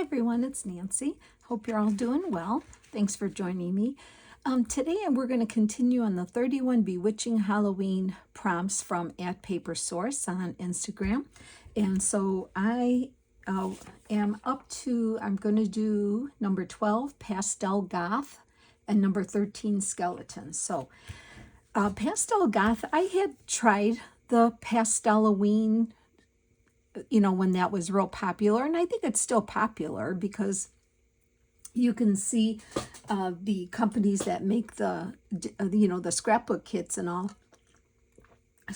Everyone, it's Nancy. Hope you're all doing well. Thanks for joining me. Today we're going to continue on the 31 Bewitching Halloween prompts from @Papersource on Instagram. And so I'm going to do number 12, Pastel Goth, and number 13, Skeletons. So Pastel Goth, I had tried the Pasteloween, when that was real popular, and I think it's still popular because you can see the companies that make the scrapbook kits and all, they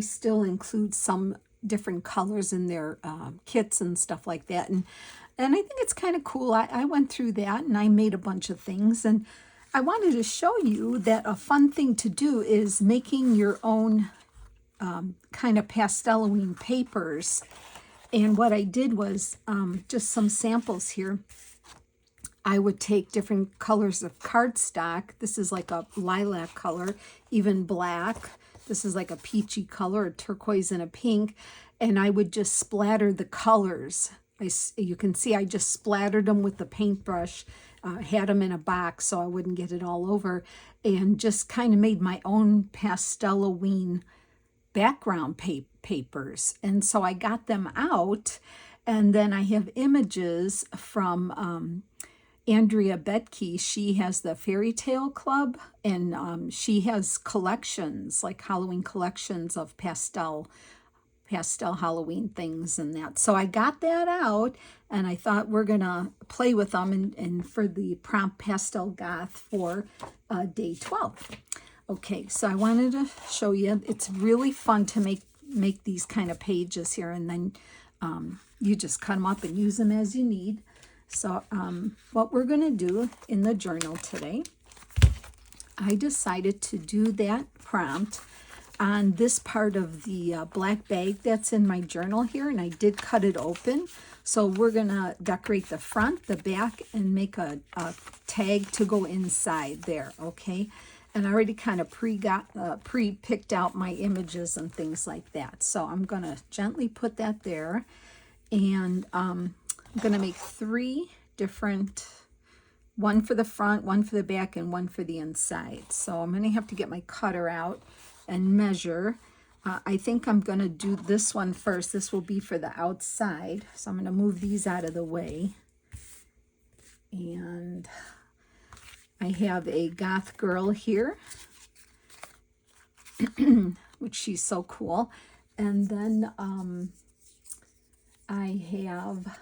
still include some different colors in their kits and stuff like that, and I think it's kind of cool. I went through that and I made a bunch of things, and I wanted to show you that a fun thing to do is making your own kind of pasteloween papers. And what I did was just some samples here. I would take different colors of cardstock. This is like a lilac color, even black. This is like a peachy color, a turquoise and a pink. And I would just splatter the colors. You can see I just splattered them with the paintbrush, had them in a box so I wouldn't get it all over, and just kind of made my own pasteloween background papers. And so I got them out, and then I have images from Andrea Betke. She has the Fairy Tale Club, and she has collections, like Halloween collections of pastel Halloween things and that. So I got that out, and I thought we're gonna play with them and for the prompt Pastel Goth for day 12. Okay, so I wanted to show you, it's really fun to make these kind of pages here, and then you just cut them up and use them as you need. So what we're going to do in the journal today, I decided to do that prompt on this part of the black bag that's in my journal here, and I did cut it open. So we're going to decorate the front, the back, and make a tag to go inside there, okay? And I already kind of pre-picked out my images and things like that. So I'm going to gently put that there. And I'm going to make 3 different, one for the front, one for the back, and one for the inside. So I'm going to have to get my cutter out and measure. I think I'm going to do this one first. This will be for the outside. So I'm going to move these out of the way. And I have a goth girl here, which she's so cool. And then I have,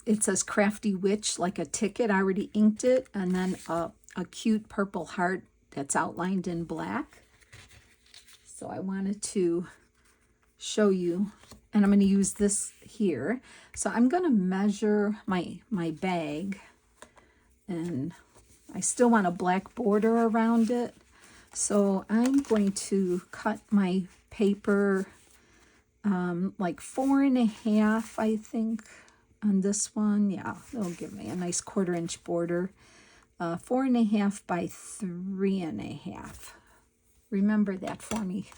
it says Crafty Witch, like a ticket. I already inked it. And then a cute purple heart that's outlined in black. So I wanted to show you, and I'm going to use this here. So I'm going to measure my bag. And I still want a black border around it. So I'm going to cut my paper like 4.5, I think, on this one. Yeah, they'll give me a nice 1/4-inch border. 4.5 by 3.5. Remember that for me.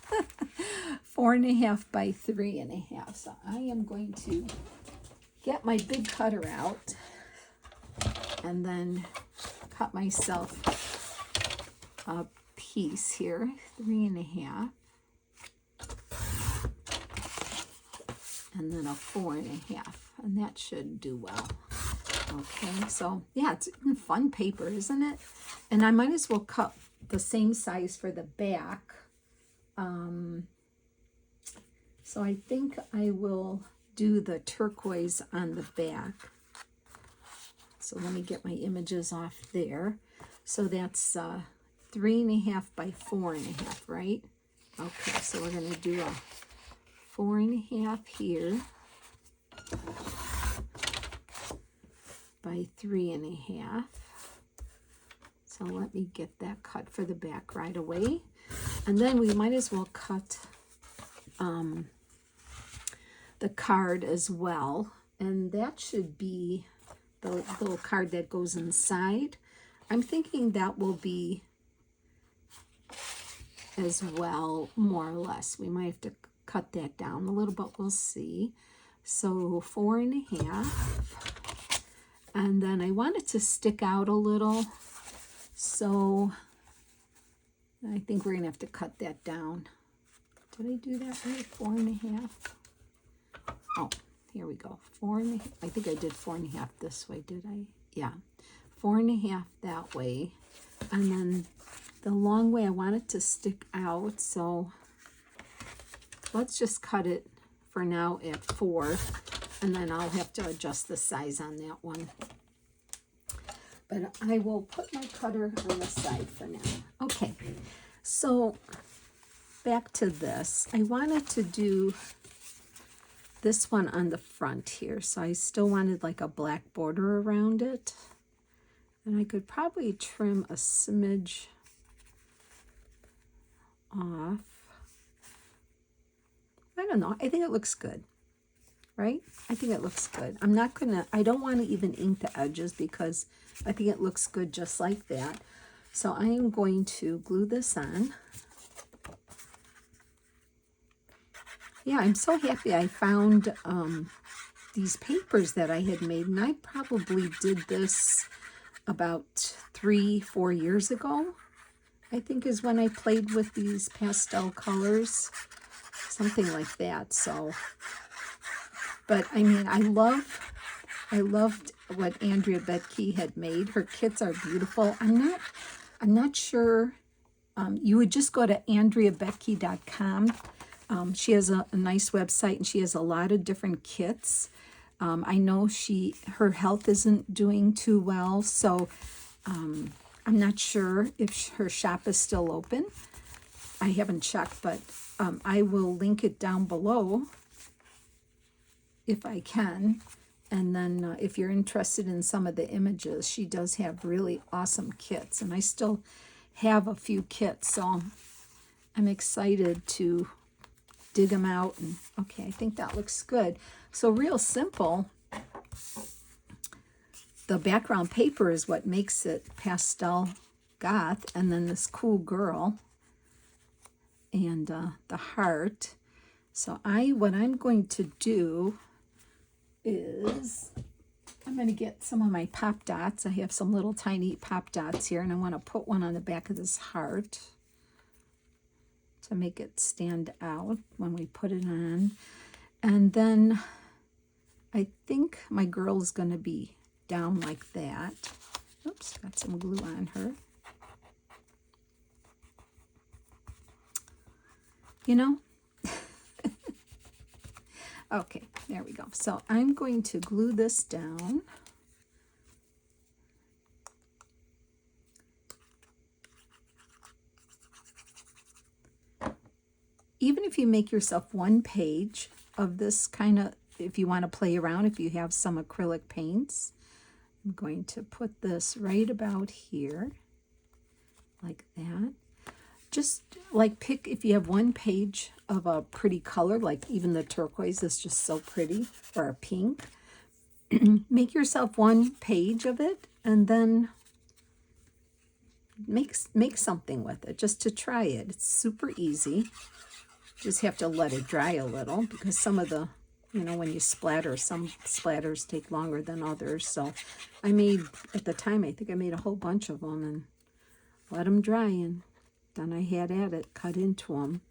4.5 by 3.5. So I am going to get my big cutter out and then cut myself a piece here, 3.5, and then a 4.5, and that should do well. Okay, so yeah, it's fun paper, isn't it? And I might as well cut the same size for the back. So I think I will do the turquoise on the back. So let me get my images off there. So that's 3.5 by 4.5, right? Okay, so we're going to do a 4.5 here by 3.5. So let me get that cut for the back right away. And then we might as well cut the card as well. And that should be the little card that goes inside. I'm thinking that will be as well, more or less. We might have to cut that down a little, but we'll see. So 4.5. And then I want it to stick out a little. So I think we're going to have to cut that down. Did I do that right? 4.5. Oh, here we go. 4.5. I think I did 4.5 this way, did I? Yeah. 4.5 that way. And then the long way I want it to stick out. So let's just cut it for now at 4. And then I'll have to adjust the size on that one. But I will put my cutter on the side for now. Okay, so back to this. I wanted to do this one on the front here. So I still wanted like a black border around it. And I could probably trim a smidge off. I don't know. I think it looks good. Right? I think it looks good. I don't want to even ink the edges because I think it looks good just like that. So I am going to glue this on. Yeah, I'm so happy I found these papers that I had made, and I probably did this about 3-4 years ago, I think is when I played with these pastel colors, something like that. So but I mean, I loved what Andrea Betke had made. Her kits are beautiful. I'm not sure. You would just go to andreabetke.com. She has a nice website, and she has a lot of different kits. I know her health isn't doing too well, so I'm not sure if her shop is still open. I haven't checked, but I will link it down below if I can. And then if you're interested in some of the images, she does have really awesome kits, and I still have a few kits, so I'm excited to dig them out. And okay, I think that looks good. So real simple. The background paper is what makes it pastel goth, and then this cool girl and the heart. So what I'm going to do is I'm going to get some of my pop dots. I have some little tiny pop dots here, and I want to put one on the back of this heart to make it stand out when we put it on. And then I think my girl is going to be down like that. Oops, got some glue on her. You know? Okay, there we go. So I'm going to glue this down. Even if you make yourself one page of this kind of, if you want to play around, if you have some acrylic paints, I'm going to put this right about here, like that. Just like if you have one page of a pretty color, like even the turquoise is just so pretty, or a pink, make yourself one page of it, and then make something with it just to try it. It's super easy. Just have to let it dry a little, because some of the, when you splatter, some splatters take longer than others. So I made, at the time, I think I made a whole bunch of them and let them dry, and then I had at it, cut into them.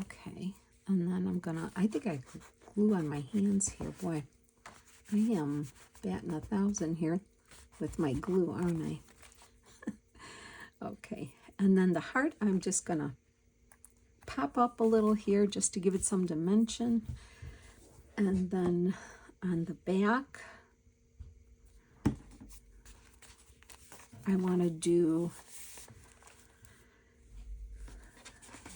Okay, and then I think I glue on my hands here. Boy, I am batting 1,000 here with my glue, aren't I? Okay, and then the heart, I'm just gonna pop up a little here just to give it some dimension. And then on the back, I want to do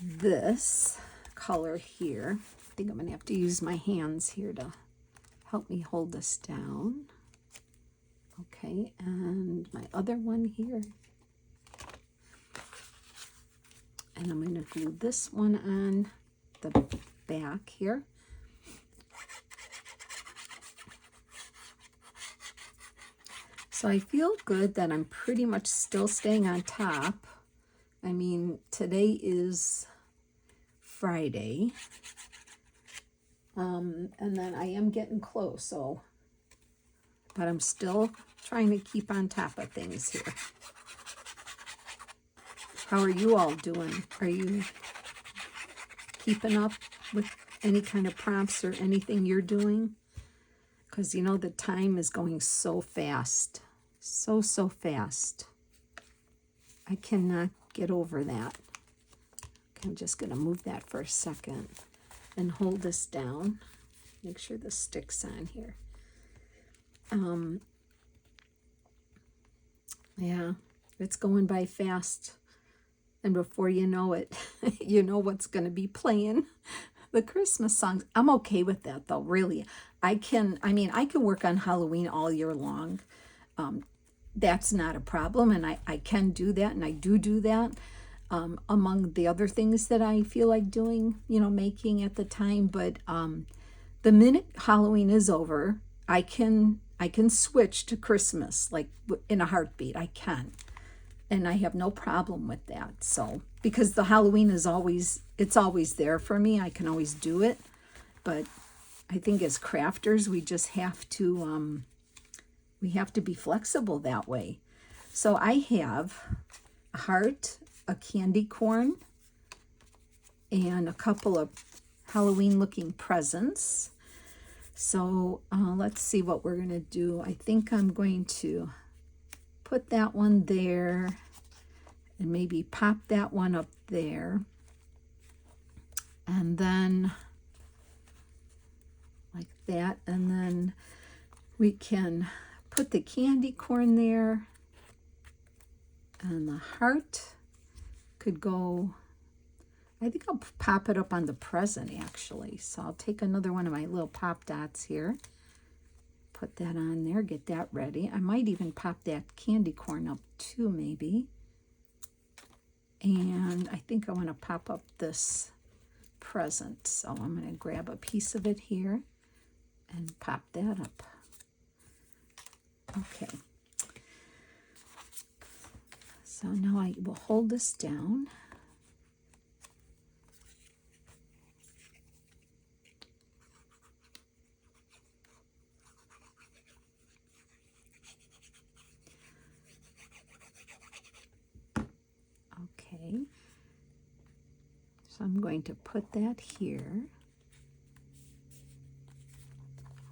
this color here. I think I'm going to have to use my hands here to help me hold this down. Okay, and my other one here. And I'm going to glue this one on the back here. So I feel good that I'm pretty much still staying on top I mean, today is Friday. And then I am getting close, so, but I'm still trying to keep on top of things here. How are you all doing? Are you keeping up with any kind of prompts or anything you're doing? Because, you know, the time is going so fast. So fast. I cannot get over that. Okay, I'm just going to move that for a second and hold this down. Make sure this sticks on here. Yeah, it's going by fast. And before you know it, you know what's going to be playing. The Christmas songs. I'm okay with that, though, really. I can work on Halloween all year long. That's not a problem, and I can do that, and I do that. Among the other things that I feel like doing, you know, making at the time. But the minute Halloween is over, I can switch to Christmas, like in a heartbeat. I can. And I have no problem with that. So, because the Halloween is always there for me. I can always do it. But I think as crafters, we just have to, be flexible that way. So I have a heart, a candy corn, and a couple of Halloween looking presents. So let's see what we're going to do. I think I'm going to put that one there and maybe pop that one up there. And then like that. And then we can put the candy corn there. And the heart could go, I think I'll pop it up on the present actually. So I'll take another one of my little pop dots here. Put that on there, get that ready. I might even pop that candy corn up too, maybe. And I think I want to pop up this present. So I'm going to grab a piece of it here and pop that up. Okay. So now I will hold this down. Okay, so I'm going to put that here.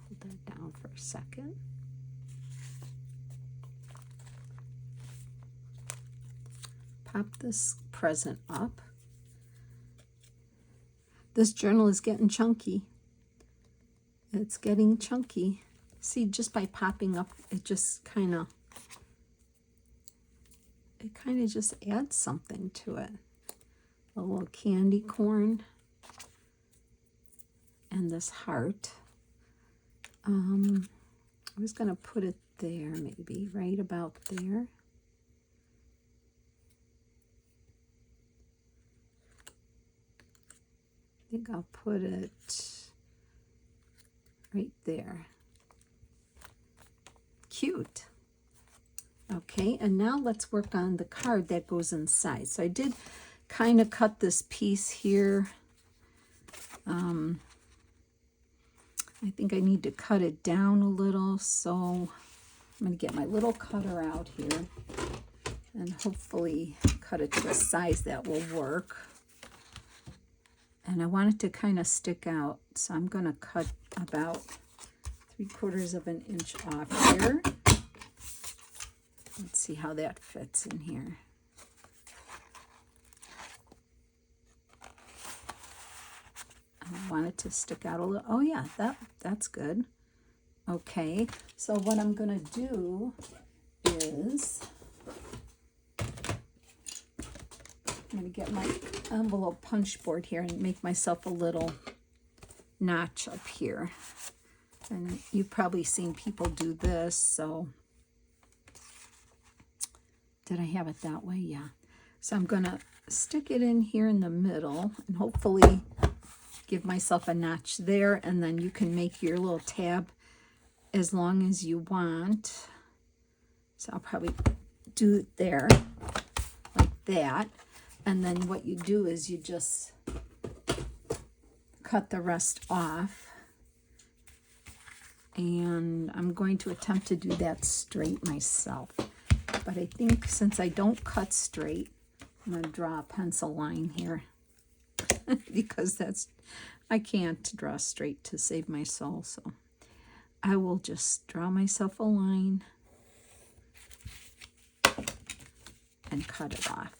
Hold that down for a second. Pop this present up. This journal is getting chunky. It's getting chunky. See, just by popping up, it just kind of just adds something to it. A little candy corn and this heart. I was going to put it there, maybe right about there. I think I'll put it right there. Cute. Okay, and now let's work on the card that goes inside. So I did kind of cut this piece here. I think I need to cut it down a little, so I'm going to get my little cutter out here and hopefully cut it to a size that will work. And I want it to kind of stick out, so I'm going to cut about 3/4 of an inch off here. Let's see how that fits in here. I want it to stick out a little. Oh yeah, that's good. Okay, so what I'm going to do is I'm going to get my envelope punch board here and make myself a little notch up here. And you've probably seen people do this, so did I have it that way? Yeah. So I'm going to stick it in here in the middle and hopefully give myself a notch there, and then you can make your little tab as long as you want. So I'll probably do it there like that. And then what you do is you just cut the rest off. And I'm going to attempt to do that straight myself. But I think since I don't cut straight, I'm going to draw a pencil line here. Because I can't draw straight to save my soul. So I will just draw myself a line and cut it off.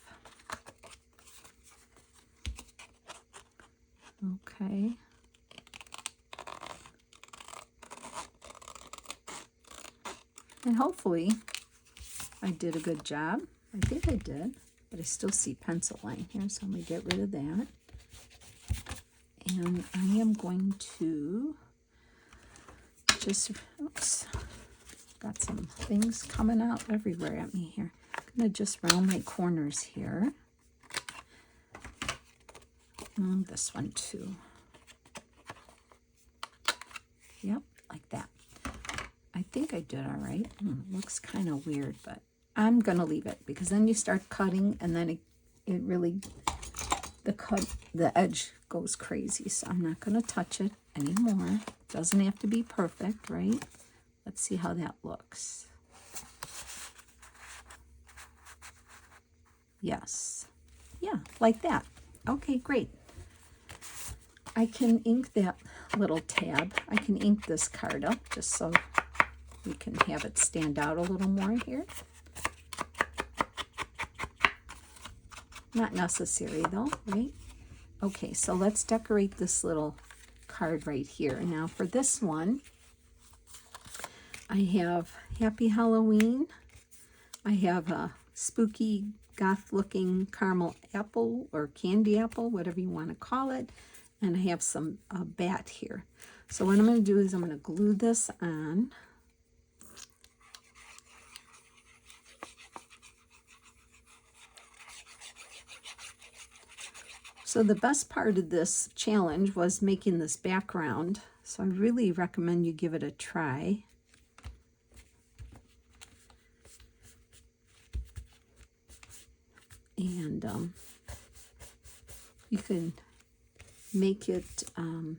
Okay. And hopefully I did a good job. I think I did, but I still see pencil line here, so I'm going to get rid of that. And I am going to just, oops, got some things coming out everywhere at me here. I'm going to just round my corners here. And this one too. Yep, like that. I think I did all right. Looks kind of weird, but I'm going to leave it because then you start cutting and then it really, the edge goes crazy. So I'm not going to touch it anymore. Doesn't have to be perfect, right? Let's see how that looks. Yes. Yeah, like that. Okay, great. I can ink that little tab. I can ink this card up just so we can have it stand out a little more here. Not necessary though, right? Okay, so let's decorate this little card right here. Now for this one, I have Happy Halloween. I have a spooky goth looking caramel apple or candy apple, whatever you want to call it. And I have some bat here. So what I'm going to do is I'm going to glue this on. So the best part of this challenge was making this background. So I really recommend you give it a try. And you can make it, I'm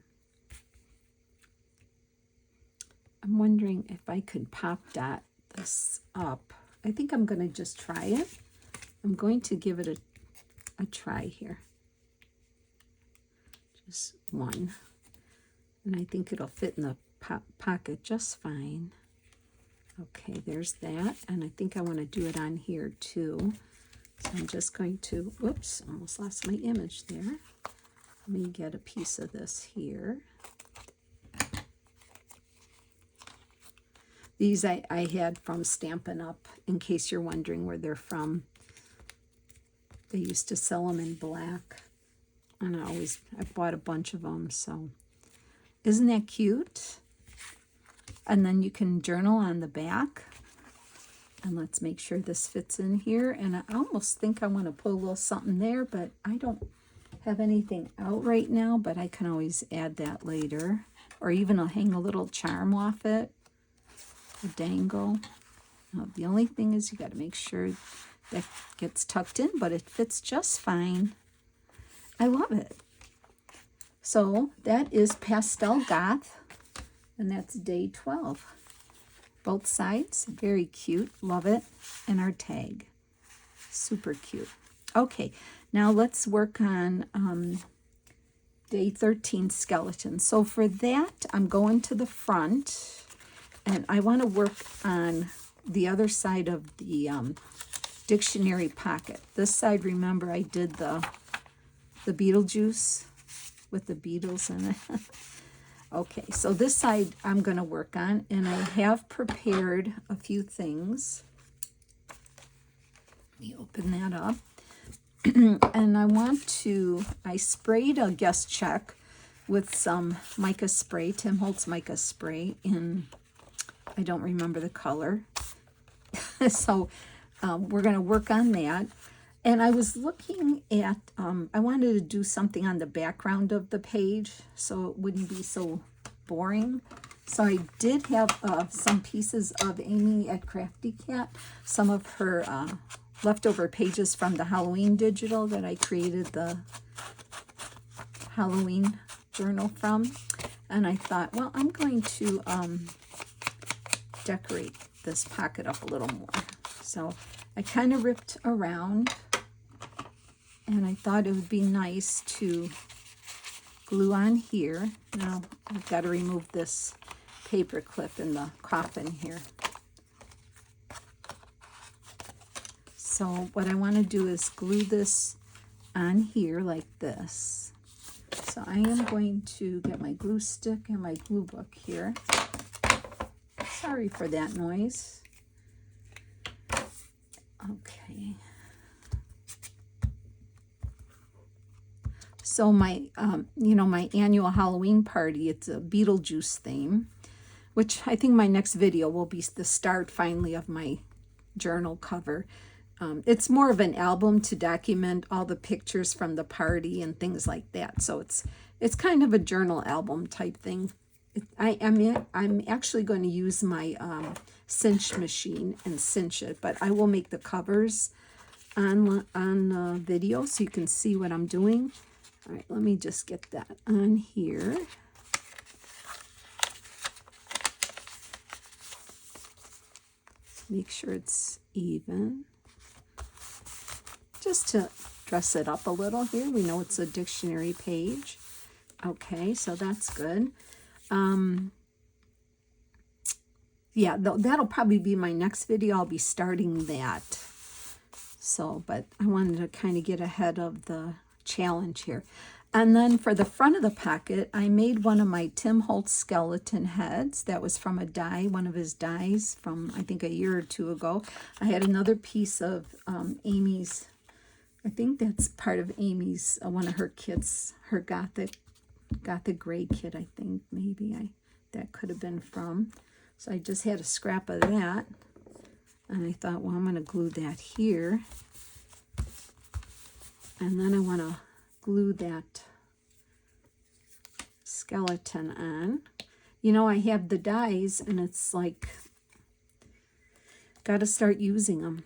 wondering if I could pop dot this up. I think I'm going to just try it. I'm going to give it a try here. Just one. And I think it'll fit in the pocket just fine. Okay, there's that. And I think I want to do it on here too. So I'm just going to, whoops, almost lost my image there. Let me get a piece of this here. These I had from Stampin' Up, in case you're wondering where they're from. They used to sell them in black. And I bought a bunch of them, so. Isn't that cute? And then you can journal on the back. And let's make sure this fits in here. And I almost think I want to put a little something there, but I don't have anything out right now, but I can always add that later. Or even I'll hang a little charm off it, a dangle. Now, the only thing is you got to make sure that gets tucked in, but it fits just fine. I love it. So that is Pastel Goth, and that's day 12. Both sides, very cute, love it, and our tag, super cute. Okay, now let's work on day 13 skeleton. So for that, I'm going to the front, and I want to work on the other side of the dictionary pocket. This side, remember, I did the Beetlejuice with the Beatles in it. Okay, so this side I'm going to work on, and I have prepared a few things. Let me open that up. And I sprayed a guest check with some mica spray, Tim Holtz mica spray in, I don't remember the color. So we're going to work on that. And I was looking at, I wanted to do something on the background of the page so it wouldn't be so boring. So I did have some pieces of Amy at Crafty Cat, some of her leftover pages from the Halloween digital that I created the Halloween journal from. And I thought, well, I'm going to decorate this pocket up a little more. So I kind of ripped around, and I thought it would be nice to glue on here. Now I've got to remove this paper clip in the coffin here. So what I want to do is glue this on here like this. So I am going to get my glue stick and my glue book here. Sorry for that noise. Okay. So my, my annual Halloween party, it's a Beetlejuice theme, which I think my next video will be the start finally of my journal cover. It's more of an album to document all the pictures from the party and things like that. So it's kind of a journal album type thing. I'm actually going to use my cinch machine and cinch it, but I will make the covers on video so you can see what I'm doing. All right, let me just get that on here. Make sure it's even. Just to dress it up a little here. We know it's a dictionary page. Okay, so that's good. Yeah, that'll probably be my next video. I'll be starting that. So, but I wanted to kind of get ahead of the challenge here. And then for the front of the pocket, I made one of my Tim Holtz skeleton heads. That was from a die, one of his dies from, I think, a year or two ago. I had another piece of Amy's, I think that's part of Amy's, one of her kits, her Gothic Gray kit, I think, maybe that could have been from. So I just had a scrap of that. And I thought, well, I'm going to glue that here. And then I want to glue that skeleton on. You know, I have the dies, and it's like, got to start using them.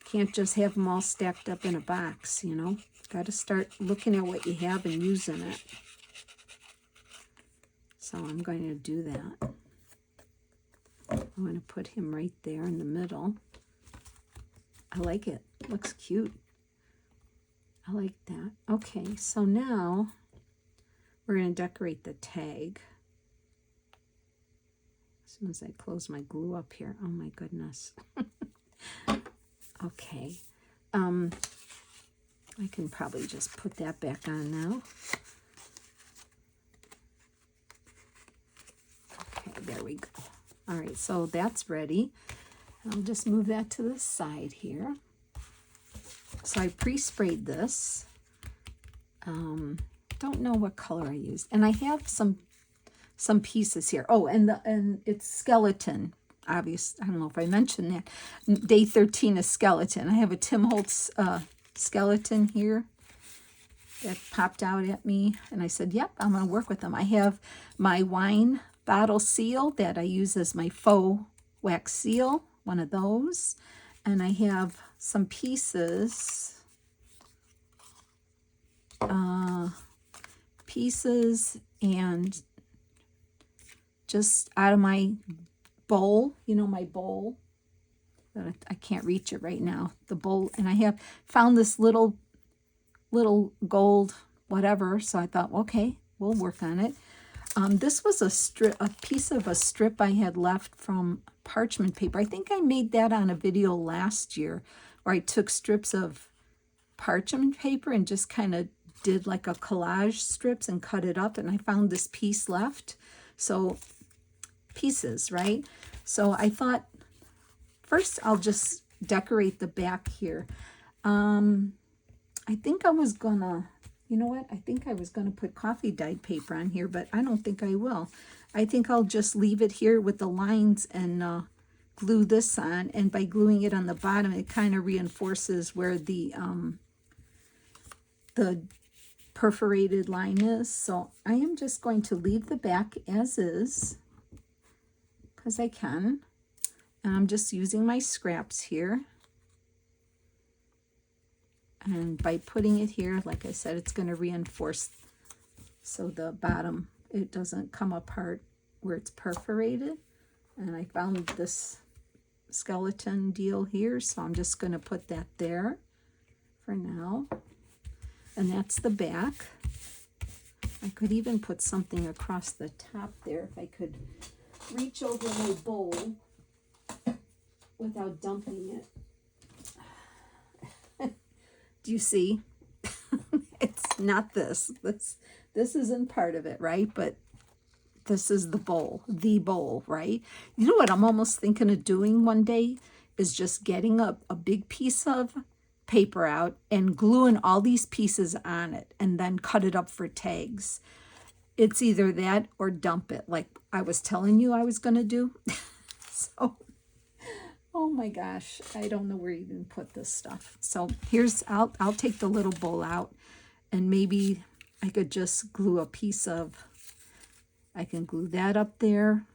Can't just have them all stacked up in a box, you know. Got to start looking at what you have and using it. So I'm going to do that. I'm going to put him right there in the middle. I like it. Looks cute. I like that. Okay, so now we're going to decorate the tag. As soon as I close my glue up here. Oh my goodness. Okay. I can probably just put that back on now. Okay, there we go. All right, so that's ready. I'll just move that to the side here. So I pre-sprayed this. Don't know what color I used. And I have some pieces here. Oh, and it's skeleton. Obvious. I don't know if I mentioned that. Day 13 is skeleton. I have a Tim Holtz skeleton here that popped out at me. And I said, yep, I'm going to work with them. I have my wine bottle seal that I use as my faux wax seal. One of those. And I have some pieces and just out of my bowl, you know, my bowl, I can't reach it right now, the bowl, and I have found this little gold whatever, so I thought, okay, we'll work on it. This was a piece of a strip I had left from parchment paper. I think I made that on a video last year where I took strips of parchment paper and just kind of did like a collage strips and cut it up, and I found this piece left. So pieces, right? So I thought first I'll just decorate the back here. I think I was gonna, you know what? I think I was gonna put coffee dyed paper on here, but I don't think I will. I think I'll just leave it here with the lines and glue this on, and by gluing it on the bottom, it kind of reinforces where the perforated line is. So I am just going to leave the back as is, because I can. And I'm just using my scraps here. And by putting it here, like I said, it's going to reinforce so the bottom, it doesn't come apart where it's perforated. And I found this skeleton deal here, so I'm just going to put that there for now. And that's the back. I could even put something across the top there if I could reach over my bowl without dumping it. Do you see? It's not this. This isn't part of it, right? But this is the bowl, right? You know what I'm almost thinking of doing one day is just getting a big piece of paper out and gluing all these pieces on it and then cut it up for tags. It's either that or dump it, like I was telling you I was going to do. So, oh my gosh, I don't know where you even put this stuff. So here's, I'll take the little bowl out, and maybe I could just glue a piece of, I can glue that up there.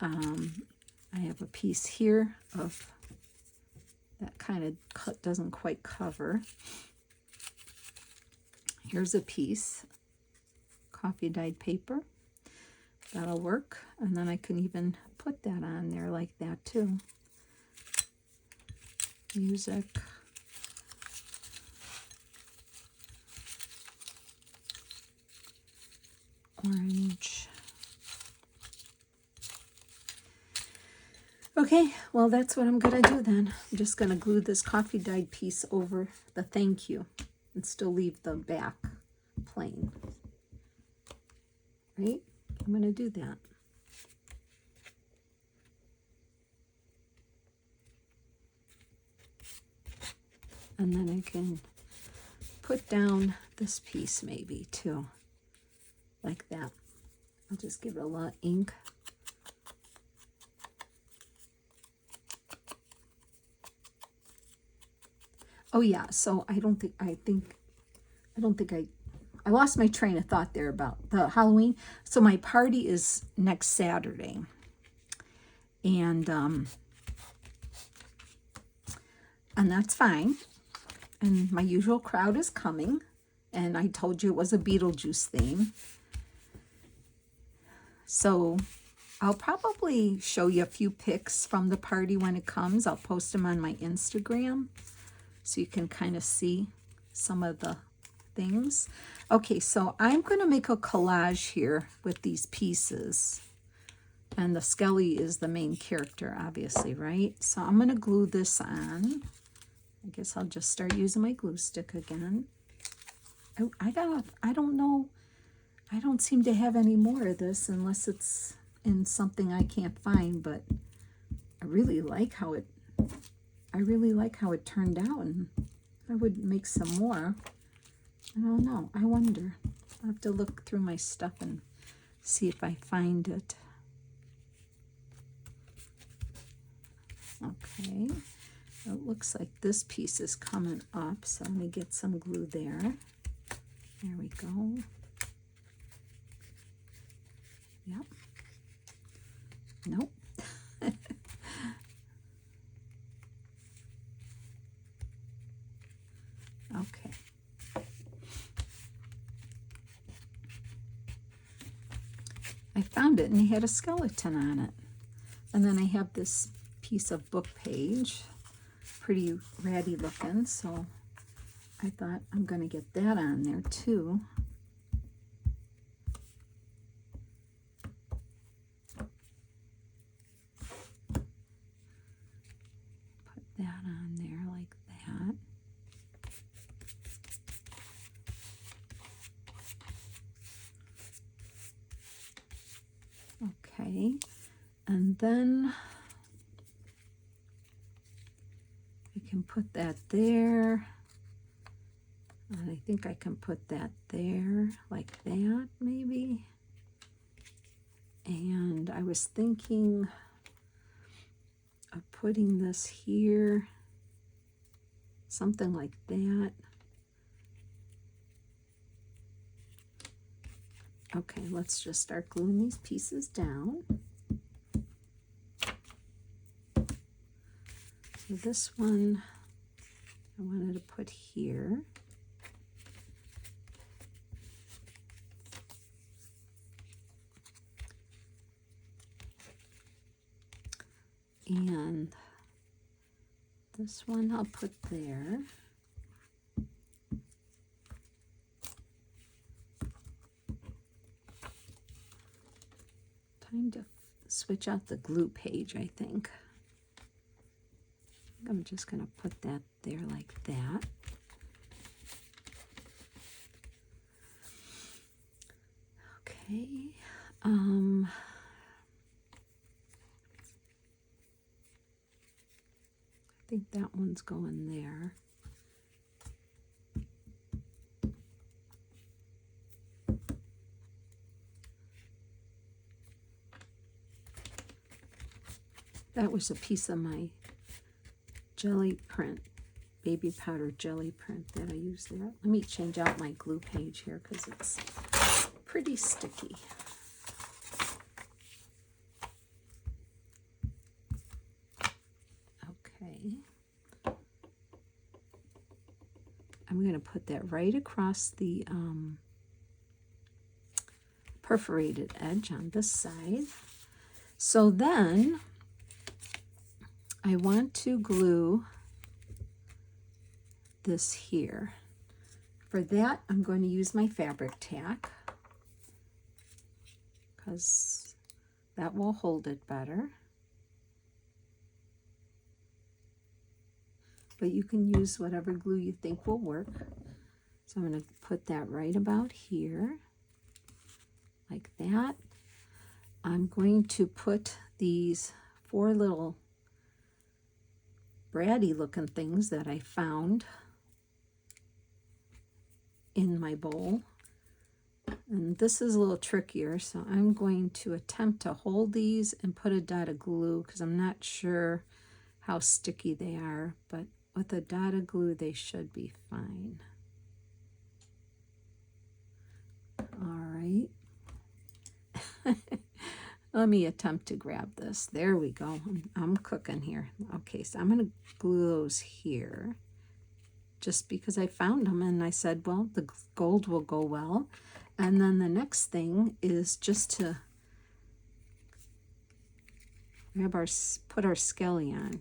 I have a piece here of that kind of doesn't quite cover. Here's a piece, coffee dyed paper. That'll work. And then I can even put that on there like that too. Music. Orange. Okay, well, that's what I'm going to do then. I'm just going to glue this coffee dyed piece over the thank you and still leave the back plain. Right? I'm going to do that. And then I can put down this piece maybe too, like that. I'll just give it a lot of ink. Oh yeah, so I lost my train of thought there about the Halloween. So my party is next Saturday. And that's fine. And my usual crowd is coming. And I told you it was a Beetlejuice theme. So I'll probably show you a few pics from the party when it comes. I'll post them on my Instagram so you can kind of see some of the things. Okay, so I'm going to make a collage here with these pieces. And the Skelly is the main character, obviously, right? So I'm going to glue this on. I guess I'll just start using my glue stick again. I don't know. I don't seem to have any more of this unless it's in something I can't find, but I really like how it turned out, and I would make some more. I don't know. I wonder. I'll have to look through my stuff and see if I find it. Okay. It looks like this piece is coming up, so let me get some glue there. There we go. Yep. Nope. Okay. I found it and it had a skeleton on it. And then I have this piece of book page, pretty ratty looking, so I thought I'm going to get that on there too. Put that on there like that. Okay, and then I can put that there, and I think I can put that there like that maybe. And I was thinking of putting this here, something like that. Okay, let's just start gluing these pieces down. So this one, I wanted to put here. And this one I'll put there. Time to switch out the glue page, I think. I'm just going to put that there like that. Okay. I think that one's going there. That was a piece of my jelly print, baby powder jelly print that I used there. Let me change out my glue page here because it's pretty sticky. Okay. I'm going to put that right across the perforated edge on this side. So then I want to glue this here. For that, I'm going to use my fabric tack because that will hold it better. But you can use whatever glue you think will work. So I'm going to put that right about here, like that. I'm going to put these 4 little bratty looking things that I found in my bowl. And this is a little trickier, so I'm going to attempt to hold these and put a dot of glue because I'm not sure how sticky they are, but with a dot of glue they should be fine. All right. Let me attempt to grab this. There we go. I'm cooking here. Okay, so I'm going to glue those here just because I found them and I said, well, the gold will go well. And then the next thing is just to put our skelly on.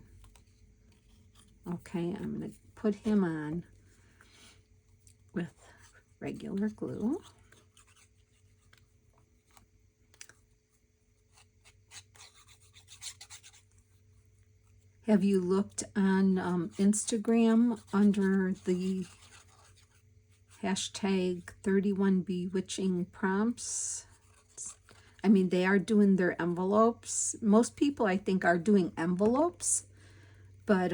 Okay, I'm going to put him on with regular glue. Have you looked on Instagram under the hashtag 31 Bewitching prompts? I mean, they are doing their envelopes. Most people, I think, are doing envelopes, but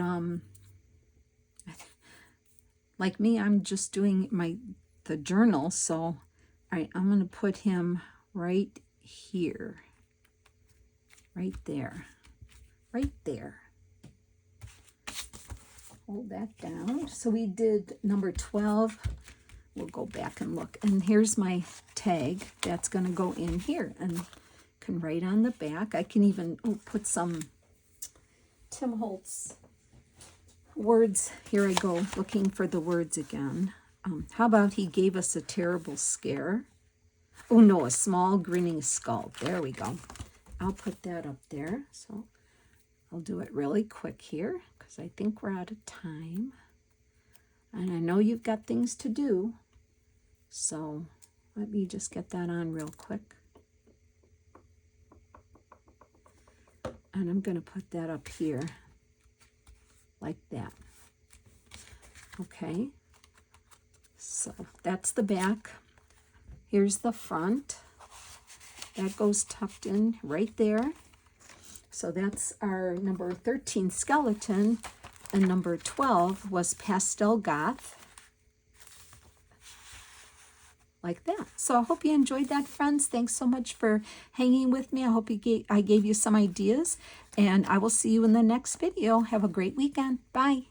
like me, I'm just doing the journal. So, all right, I'm going to put him right here, right there, right there. Hold that down. So we did number 12. We'll go back and look. And here's my tag that's going to go in here and can write on the back. I can even put some Tim Holtz words. Here I go, looking for the words again. How about he gave us a terrible scare? Oh no, a small grinning skull. There we go. I'll put that up there. So I'll do it really quick here because I think we're out of time. And I know you've got things to do. So let me just get that on real quick. And I'm going to put that up here like that. Okay. So that's the back. Here's the front. That goes tucked in right there. So that's our number 13 skeleton, and number 12 was Pastel Goth. Like that. So I hope you enjoyed that, friends. Thanks so much for hanging with me. I hope I gave you some ideas, and I will see you in the next video. Have a great weekend. Bye.